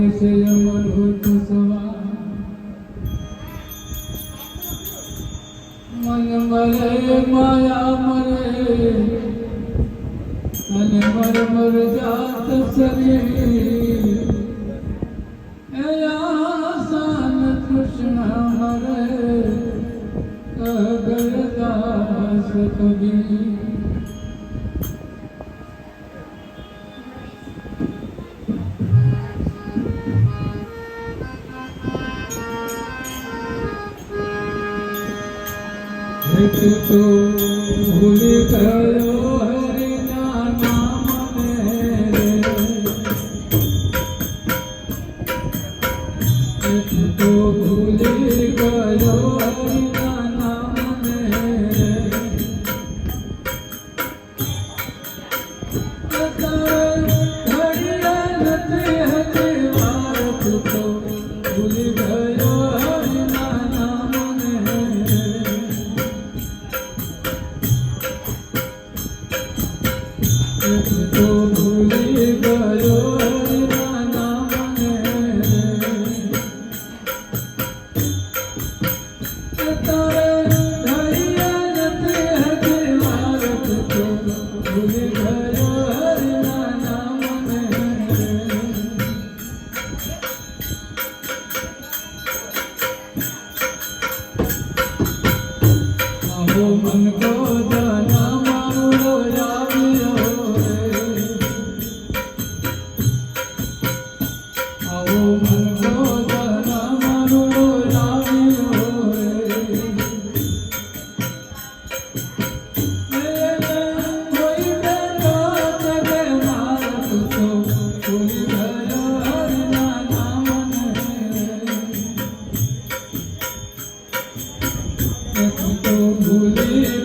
मन मरे माया मरे मन मर मर जात शरीर आसान कृष्ण मरे दास कबीर तो भूल गयो हरि नाम मेरे तो भूल गयो हरि नाम मेरे हरि नते हरि वारत तो भूल गयो हरि नाम मेरे तो भूल गयो हरि नाम मेरे तारे धैर्य नते हरि वारत तो भूल गयो हरि नाम मेरे आओ मन को जाना मारो यावियो मन को जाना मारो यावियो कोई बेलो तेरे मारत तो भूल गयो हरि नाम मेरे तो भूल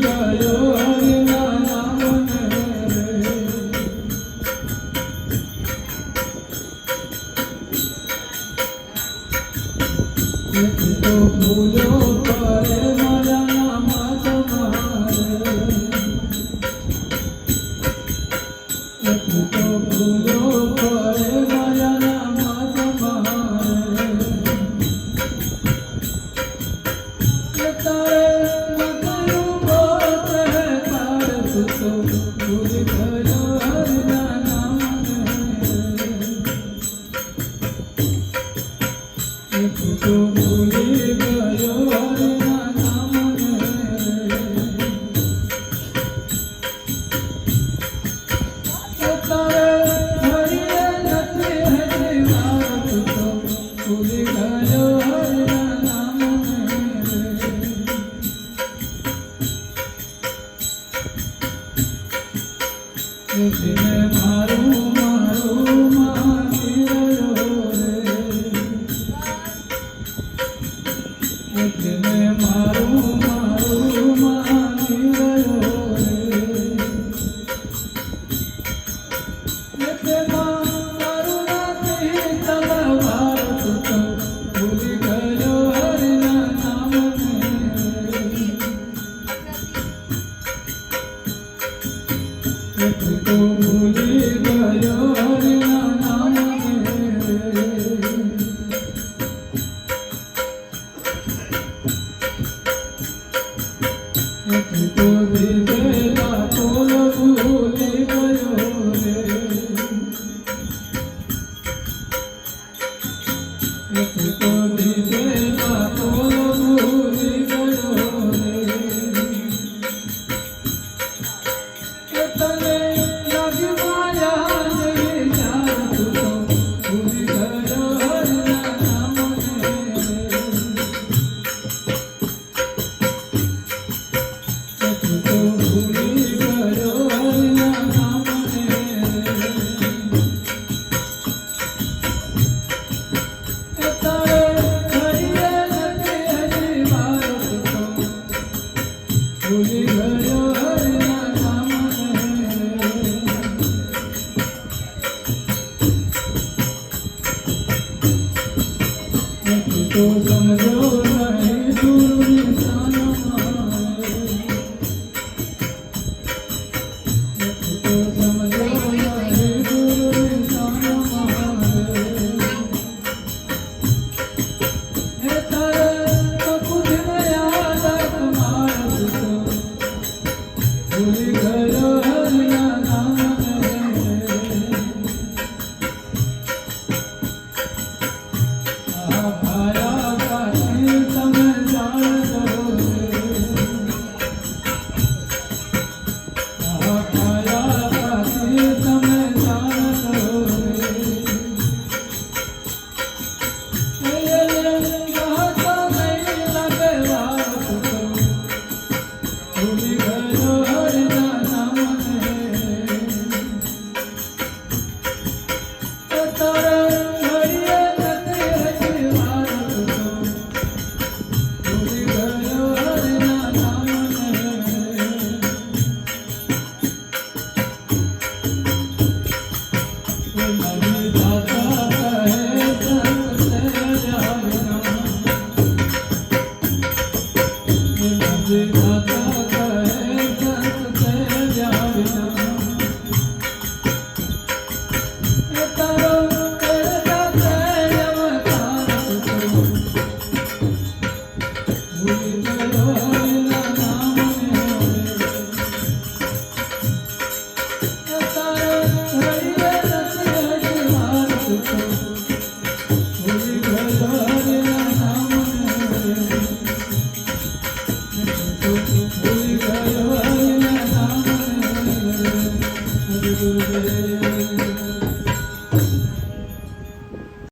गयो हरि नाम मेरे तो भूलो परे माया नाम तुम्हारे तो भूलो परे माया नाम तुम्हारे तारे मगनु बोत है तारत तो भूल गयो हरि नाम मेरे तो भूल गयो हरि नाम मेरे तारे धैर्य नते हरि वारत तो भूल गयो हरि नाम मेरे जिने मारू मारू मानी रयो रे जिने मारू मारू मानी रयो रे मारू नाती तलवार तो भूल गयो हरि नाम मेरे तो भूल गयो हरि नाम मेरे तो दिला तोल भूल गयो रे तो दिला तोल भूल गयो रे तने लग माया नहीं जात तो भूल गयो हरि नाम मेरे तो भूल गयो हरि नाम मेरे तारे धैर्य नते हरि वारत तो भूल गयो हरि नाम मेरे तो समझो